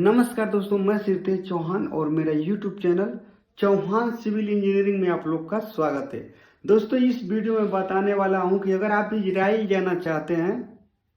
नमस्कार दोस्तों, मैं सिद्धेश चौहान और मेरा YouTube channel Chauhan civil engineering में आप लोग का स्वागत है। दोस्तों, इस वीडियो में बताने वाला हूं कि अगर आप इजराइल जाना चाहते हैं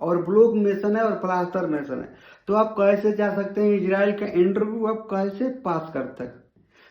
और ब्लॉक मेसन है और प्लास्टर मेसन है तो आप कैसे जा सकते हैं। इजराइल का इंटरव्यू आप कैसे पास कर सकते हैं,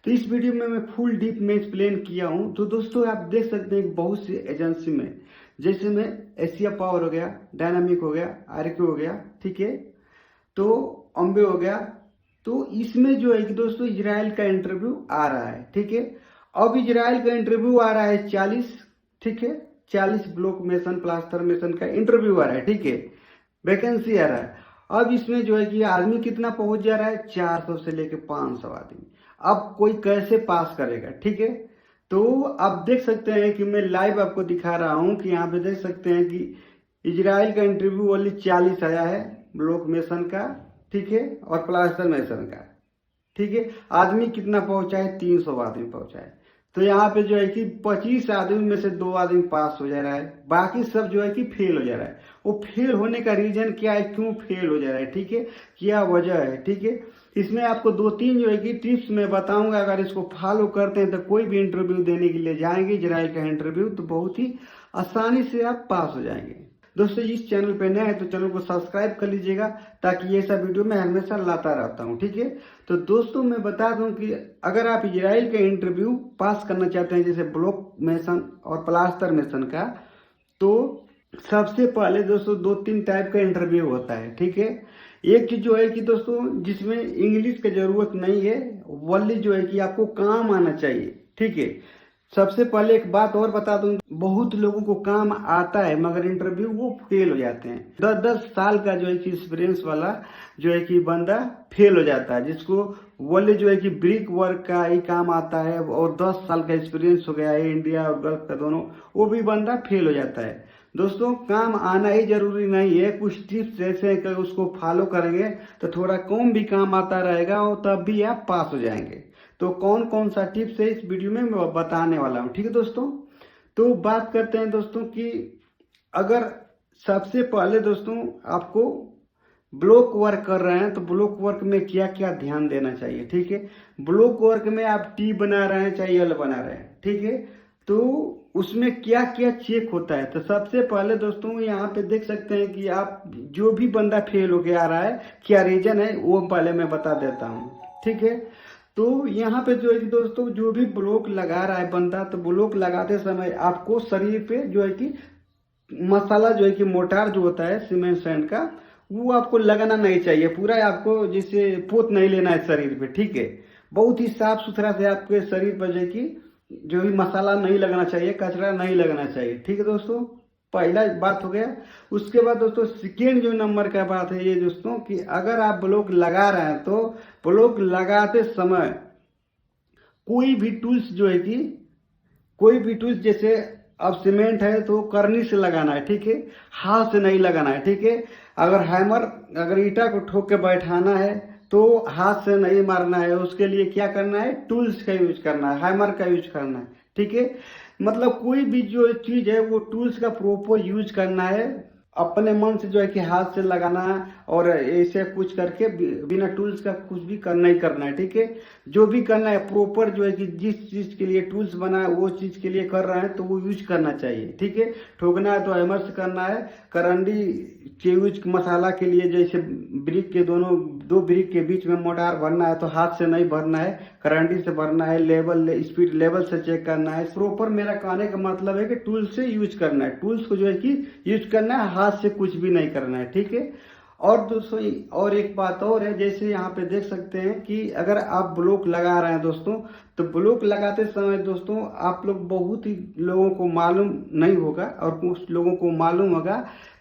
तो इस वीडियो में मैं फुल डीप में एक्सप्लेन किया हूं। तो दोस्तों, आप देख सकते हैं बहुत सी एजेंसी में, जैसे में एशिया पावर हो गया, डायनामिक हो गया, आरके हो गया, ठीक है, तो अम्बे हो गया। तो इसमें जो है कि दोस्तों इजराइल का इंटरव्यू आ रहा है, ठीक है। अब इजराइल का इंटरव्यू आ रहा है 40, ठीक है, 40 ब्लॉक मेसन प्लास्टर मेसन का इंटरव्यू आ रहा है, ठीक है, वैकेंसी आ रहा है। अब इसमें जो है कि आदमी कितना पहुंच जा रहा है, 400 से लेके 500 आदमी। अब कोई कैसे पास करेगा, ठीक है। तो आप देख सकते हैं कि मैं लाइव आपको दिखा रहा हूं कि यहाँ पे देख सकते हैं कि इजराइल का इंटरव्यू ओनली 40 आया है ब्लॉक मेसन का, ठीक है, और प्लास्टर मेसन का, ठीक है। आदमी कितना पहुंचा है, 300 आदमी पहुंचा है। तो यहाँ पे जो है कि 25 आदमी में से 2 आदमी पास हो जा रहा है, बाकी सब जो है कि फेल हो जा रहा है। वो फेल होने का रीजन क्या है, क्यों फेल हो जा रहा है, ठीक है, क्या वजह है, ठीक है। इसमें आपको 2-3 जो है कि टिप्स मैं बताऊंगा। अगर इसको फॉलो करते हैं तो कोई भी इंटरव्यू देने के लिए जाएंगे इजराइल का इंटरव्यू तो बहुत ही आसानी से आप पास हो जाएंगे। दोस्तों, इस चैनल पे नए हैं तो चैनल को सब्सक्राइब कर लीजिएगा ताकि ये सब वीडियो मैं हमेशा लाता रहता हूँ, ठीक है। तो दोस्तों, मैं बता दूं कि अगर आप इजराइल का इंटरव्यू पास करना चाहते हैं, जैसे ब्लॉक मेसन और प्लास्टर मेसन का, तो सबसे पहले दोस्तों 2-3 टाइप का इंटरव्यू होता है, ठीक है। एक चीज जो है कि दोस्तों जिसमें इंग्लिश की जरूरत नहीं है, वही जो है कि आपको काम आना चाहिए, ठीक है। सबसे पहले एक बात और बता दूं, बहुत लोगों को काम आता है मगर इंटरव्यू वो फेल हो जाते हैं। 10-10 साल का जो है कि एक्सपीरियंस वाला जो है कि बंदा फेल हो जाता है, जिसको बोले जो है कि ब्रिक वर्क का ही काम आता है और 10 साल का एक्सपीरियंस हो गया है इंडिया और गल्फ का दोनों, वो भी बंदा फेल हो जाता है। दोस्तों, काम आना ही जरूरी नहीं है, कुछ टिप्स जैसे कि उसको फॉलो करेंगे तो थोड़ा कम भी काम आता रहेगा और तब भी आप पास हो जाएंगे। तो कौन कौन सा टिप्स है इस वीडियो में मैं बताने वाला हूं, ठीक है दोस्तों। तो बात करते हैं दोस्तों कि अगर सबसे पहले दोस्तों आपको ब्लॉक वर्क कर रहे हैं तो ब्लॉक वर्क में क्या क्या ध्यान देना चाहिए, ठीक है। ब्लॉक वर्क में आप टी बना रहे हैं चाहे एल बना रहे हैं, ठीक है, तो उसमें क्या क्या चेक होता है। तो सबसे पहले दोस्तों यहाँ पे देख सकते हैं कि आप जो भी बंदा फेल होके आ रहा है क्या रीजन है वो पहले मैं बता देता हूँ, ठीक है। तो यहाँ पे जो है कि दोस्तों जो भी ब्लॉक लगा रहा है बंदा, तो ब्लॉक लगाते समय आपको शरीर पे जो है कि मसाला जो है कि मोटार जो होता है सीमेंट सैंड का, वो आपको लगाना नहीं चाहिए पूरा। आपको जैसे पोत नहीं लेना है शरीर पे, ठीक है। बहुत ही साफ सुथरा से आपके शरीर पर जो है कि जो भी मसाला नहीं लगना चाहिए, कचरा नहीं लगना चाहिए, ठीक है दोस्तों। पहला बात हो गया। उसके बाद दोस्तों सेकेंड जो नंबर का बात है ये दोस्तों कि अगर आप ब्लॉक लगा रहे हैं तो ब्लॉक लगाते समय कोई भी टूल्स जो है कि कोई भी टूल्स, जैसे अब सीमेंट है तो करनी से लगाना है, ठीक है, हाथ से नहीं लगाना है, ठीक है। अगर हैमर, अगर ईटा को ठोक के बैठाना है तो हाथ से नहीं मारना है, उसके लिए क्या करना है, टूल्स का यूज करना है, हैमर का यूज करना है, ठीक है। मतलब कोई भी जो चीज है वो टूल्स का प्रॉपर यूज करना है, अपने मन से जो है कि हाथ से लगाना है और ऐसे कुछ करके बिना टूल्स का कुछ भी करना ही करना है, ठीक है। जो भी करना है प्रॉपर जो है कि जिस चीज के लिए टूल्स बना है वो चीज के लिए कर रहे हैं तो वो यूज करना चाहिए, ठीक है। ठोकना है तो हैमर से करना है, करंडी के यूज मसाला के लिए जैसे ब्रिक के दो ब्रिक के बीच में मोटार भरना है तो हाथ से नहीं भरना है, करंडी से भरना है, लेवल स्पीड लेवल से चेक करना है प्रॉपर। मेरा कहने का मतलब है कि टूल्स से यूज करना है, टूल्स को जो है कि यूज करना है, हाथ से कुछ भी नहीं करना है, ठीक है। और दोस्तों और एक बात और है, जैसे यहाँ पे देख सकते हैं कि अगर आप ब्लॉक लगा रहे हैं दोस्तों, तो ब्लॉक लगाते समय दोस्तों आप लोग, बहुत ही लोगों को मालूम नहीं होगा और कुछ लोगों को मालूम होगा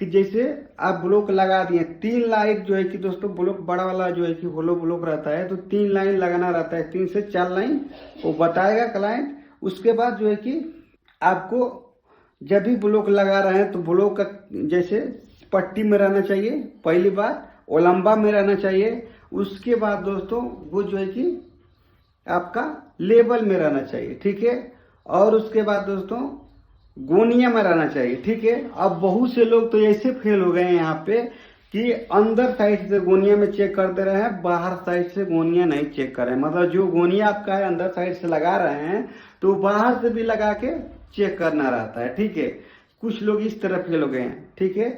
कि जैसे आप ब्लॉक लगा दिए 3 लाइन जो है कि दोस्तों ब्लॉक बड़ा वाला जो है कि होलो ब्लॉक रहता है तो 3 लाइन लगाना रहता है, 3 से 4 लाइन वो बताएगा क्लाइंट। उसके बाद जो है कि आपको जब भी ब्लॉक लगा रहे हैं तो ब्लॉक का जैसे पट्टी में रहना चाहिए, पहली बात ओलंबा में रहना चाहिए। उसके बाद दोस्तों वो जो है कि आपका लेवल में रहना चाहिए, ठीक है। और उसके बाद दोस्तों गोनिया में रहना चाहिए, ठीक है। अब बहुत से लोग तो ऐसे फेल हो गए हैं यहाँ पे कि अंदर साइड से गोनिया में चेक कर दे रहे हैं, बाहर साइड से गोनिया नहीं चेक कर रहे हैं। मतलब जो गोनिया आपका है अंदर साइड से लगा रहे हैं तो बाहर से भी लगा के चेक करना रहता है, ठीक है। कुछ लोग इस तरफ के लोग हैं, ठीक है।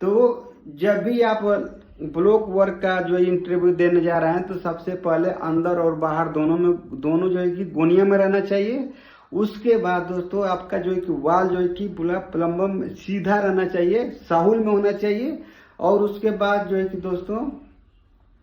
तो जब भी आप ब्लॉक वर्क का जो इंटरव्यू देने जा रहे हैं तो सबसे पहले अंदर और बाहर दोनों जो है कि गोनिया में रहना चाहिए। उसके बाद दोस्तों आपका जो है कि वाल जो है कि पूरा प्लम्बम सीधा रहना चाहिए, साहुल में होना चाहिए। और उसके बाद जो है कि दोस्तों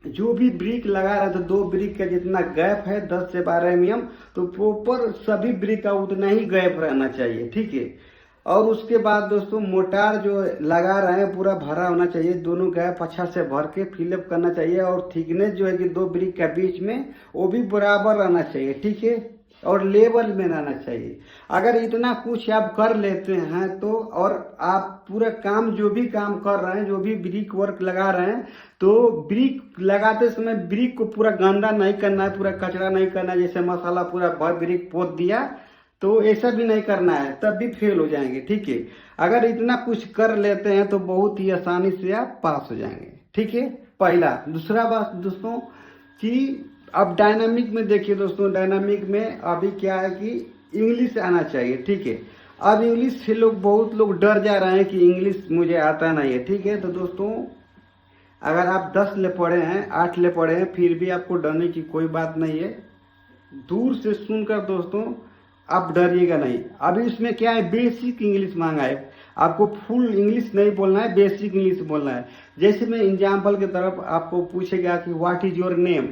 जो भी ब्रिक लगा रहा था, 2 ब्रिक का जितना गैप है 10 से 12 mm, तो प्रॉपर सभी ब्रिक का उतना ही गैप रहना चाहिए, ठीक है। और उसके बाद दोस्तों मोटार जो लगा रहे हैं पूरा भरा होना चाहिए, दोनों गैप अच्छा से भर के फिलअप करना चाहिए। और थिकनेस जो है कि 2 ब्रिक के बीच में वो भी बराबर रहना चाहिए, ठीक है। और लेवल में रहना चाहिए। अगर इतना कुछ आप कर लेते हैं तो, और आप पूरा काम जो भी काम कर रहे हैं, जो भी ब्रिक वर्क लगा रहे हैं, तो ब्रिक लगाते समय ब्रिक को पूरा गंदा नहीं करना है, पूरा कचरा नहीं करना है। जैसे मसाला पूरा भर ब्रिक पोत दिया तो ऐसा भी नहीं करना है, तब भी फेल हो जाएंगे, ठीक है। अगर इतना कुछ कर लेते हैं तो बहुत ही आसानी से आप पास हो जाएंगे, ठीक है। पहला। दूसरा बात दोस्तों कि अब डायनामिक में देखिए दोस्तों, डायनामिक में अभी क्या है कि इंग्लिश आना चाहिए, ठीक है। अब इंग्लिश से बहुत लोग डर जा रहे हैं कि इंग्लिश मुझे आता नहीं है, ठीक है। तो दोस्तों अगर आप 10 ले पढ़े हैं, 8 ले पढ़े हैं, फिर भी आपको डरने की कोई बात नहीं है। दूर से सुनकर दोस्तों आप डरिएगा नहीं। अभी इसमें क्या है, बेसिक इंग्लिश मांगा है, आपको फुल इंग्लिश नहीं बोलना है, बेसिक इंग्लिश बोलना है। जैसे मैं एग्जाम्पल की तरफ आपको पूछेगा कि व्हाट इज योर नेम,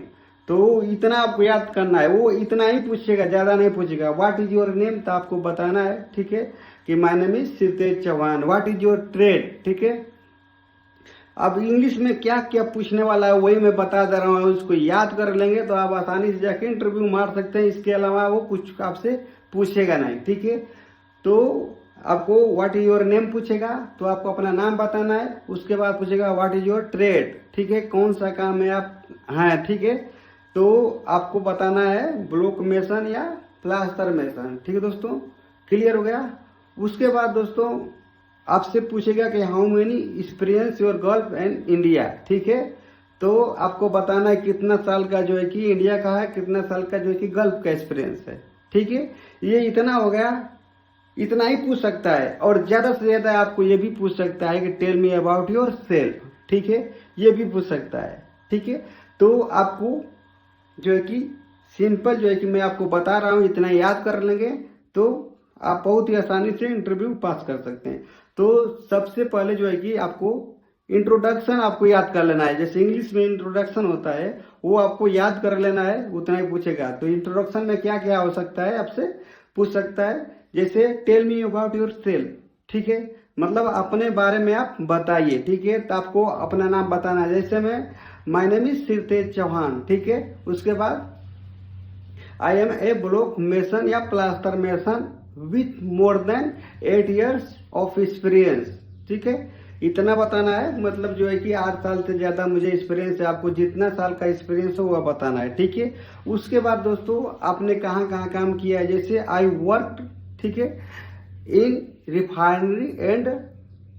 तो इतना आपको याद करना है, वो इतना ही पूछेगा, ज्यादा नहीं पूछेगा। व्हाट इज योर नेम, तो आपको बताना है, ठीक है, कि my name is Sirtej Chauhan. What is your trade, ठीक है। अब इंग्लिश में क्या क्या पूछने वाला है वही मैं बता दे रहा हूँ, उसको याद कर लेंगे तो आप आसानी से जाके इंटरव्यू मार सकते हैं। इसके अलावा वो कुछ आपसे पूछेगा नहीं, ठीक है। तो आपको व्हाट इज योर नेम पूछेगा तो आपको अपना नाम बताना है। उसके बाद पूछेगा व्हाट इज योर ट्रेड, ठीक है, कौन सा काम में आप हैं, ठीक है। तो आपको बताना है ब्लॉक मेसन या प्लास्टर मेसन, ठीक है दोस्तों। क्लियर हो गया। उसके बाद दोस्तों आपसे पूछेगा कि how many experience your gulf and India, ठीक है। तो आपको बताना है कितना साल का जो है कि इंडिया का है, कितना साल का जो है कि गल्फ का एक्सपीरियंस है, ठीक है। ये इतना हो गया, इतना ही पूछ सकता है। और ज्यादा से ज्यादा आपको ये भी पूछ सकता है कि tell me about yourself, ठीक है, ये भी पूछ सकता है, ठीक है। तो आपको जो है कि सिंपल जो है कि मैं आपको बता रहा हूँ, इतना याद कर लेंगे तो आप बहुत ही आसानी से इंटरव्यू पास कर सकते हैं। तो सबसे पहले जो है कि आपको इंट्रोडक्शन आपको याद कर लेना है। जैसे इंग्लिश में इंट्रोडक्शन होता है वो आपको याद कर लेना है, उतना ही पूछेगा। तो इंट्रोडक्शन में क्या क्या हो सकता है आपसे पूछ सकता है, जैसे tell me about yourself, ठीक है, मतलब अपने बारे में आप बताइए, ठीक है। तो आपको अपना नाम बताना है, जैसे मैं my name is Sirtej Chauhan, ठीक है। उसके बाद I am a block mason या plaster mason with more than 8 years of experience, ठीक है। इतना बताना है, मतलब जो है कि 8 साल से ज्यादा मुझे एक्सपीरियंस है। आपको जितना साल का एक्सपीरियंस हो वह बताना है, ठीक है। उसके बाद दोस्तों आपने कहाँ कहाँ काम किया है, जैसे आई वर्क, ठीक है, in refinery and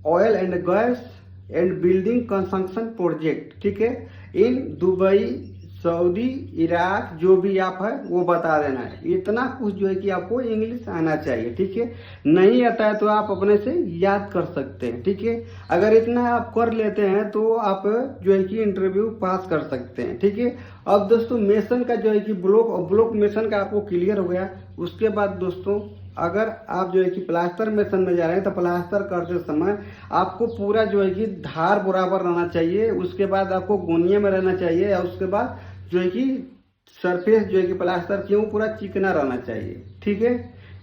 oil and gas and building construction project, ठीक है, इन दुबई, सऊदी, इराक, जो भी आप है वो बता देना है। इतना कुछ जो है कि आपको इंग्लिश आना चाहिए, ठीक है। नहीं आता है तो आप अपने से याद कर सकते हैं, ठीक है। अगर इतना आप कर लेते हैं तो आप जो है कि इंटरव्यू पास कर सकते हैं, ठीक है। अब दोस्तों मेसन का जो है कि ब्लॉक मेसन का आपको क्लियर हो गया। उसके बाद दोस्तों अगर आप जो है कि प्लास्टर मेसन में जा रहे हैं तो प्लास्टर करते समय आपको पूरा जो है कि धार बराबर रहना चाहिए। उसके बाद आपको गोनिया में रहना चाहिए। और उसके बाद जो है कि सरफेस जो है कि प्लास्टर क्यों पूरा चिकना रहना चाहिए, ठीक है।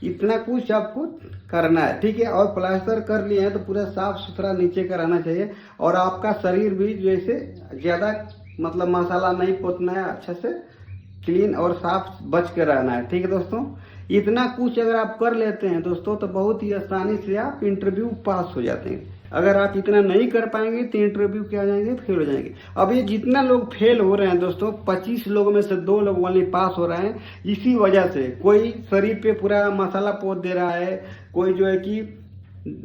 इतना कुछ आपको करना है, ठीक है। और प्लास्टर कर लिए हैं तो पूरा साफ सुथरा नीचे का रहना चाहिए। और आपका शरीर भी जैसे ज्यादा मतलब मसाला नहीं पोतना है, अच्छा से क्लीन और साफ बच के रहना है, ठीक है दोस्तों। इतना कुछ अगर आप कर लेते हैं दोस्तों तो बहुत ही आसानी से आप इंटरव्यू पास हो जाते हैं। अगर आप इतना नहीं कर पाएंगे तो इंटरव्यू क्या जाएंगे, फेल हो जाएंगे। अब ये जितना लोग फेल हो रहे हैं दोस्तों, 25 लोगों में से 2 लोग वाले पास हो रहे हैं। इसी वजह से कोई शरीर पे पूरा मसाला पोत दे रहा है, कोई जो है कि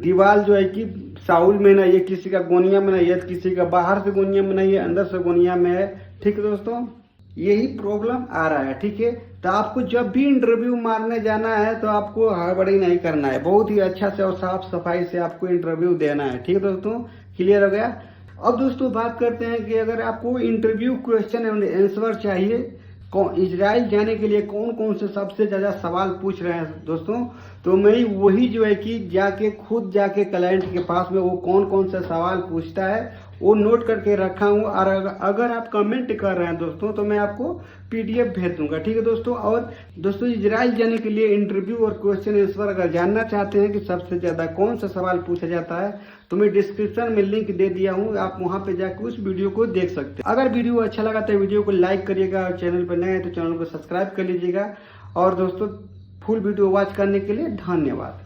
दीवार जो है कि साउल में नहीं है, किसी का गोनिया में नहीं है, किसी का बाहर से गोनिया में नहीं है, अंदर से गोनिया में है। ठीक है दोस्तों, यही प्रॉब्लम आ रहा है। ठीक है, तो आपको जब भी इंटरव्यू मारने जाना है तो आपको हड़बड़ी नहीं करना है, बहुत ही अच्छा से और साफ सफाई से आपको इंटरव्यू देना है। ठीक है दोस्तों, क्लियर हो गया। अब दोस्तों बात करते हैं कि अगर आपको इंटरव्यू क्वेश्चन एंड आंसर चाहिए, इजराइल जाने के लिए कौन कौन से सबसे ज्यादा सवाल पूछ रहे हैं दोस्तों, तो मैं वही जो है कि खुद जाके क्लाइंट के पास में वो कौन कौन से सवाल पूछता है वो नोट करके रखा हूँ। और अगर आप कमेंट कर रहे हैं दोस्तों तो मैं आपको पीडीएफ भेज दूंगा। ठीक है दोस्तों, और दोस्तों इजराइल जाने के लिए इंटरव्यू और क्वेश्चन आंसर अगर जानना चाहते हैं कि सबसे ज्यादा कौन सा सवाल पूछा जाता है तो मैं डिस्क्रिप्शन में लिंक दे दिया हूँ, आप वहां पे जाकर उस वीडियो को देख सकते हैं। अगर वीडियो अच्छा लगा तो वीडियो को लाइक करिएगा और चैनल पर नए हैं तो चैनल को सब्सक्राइब कर लीजिएगा। और दोस्तों फुल वीडियो वॉच करने के लिए धन्यवाद।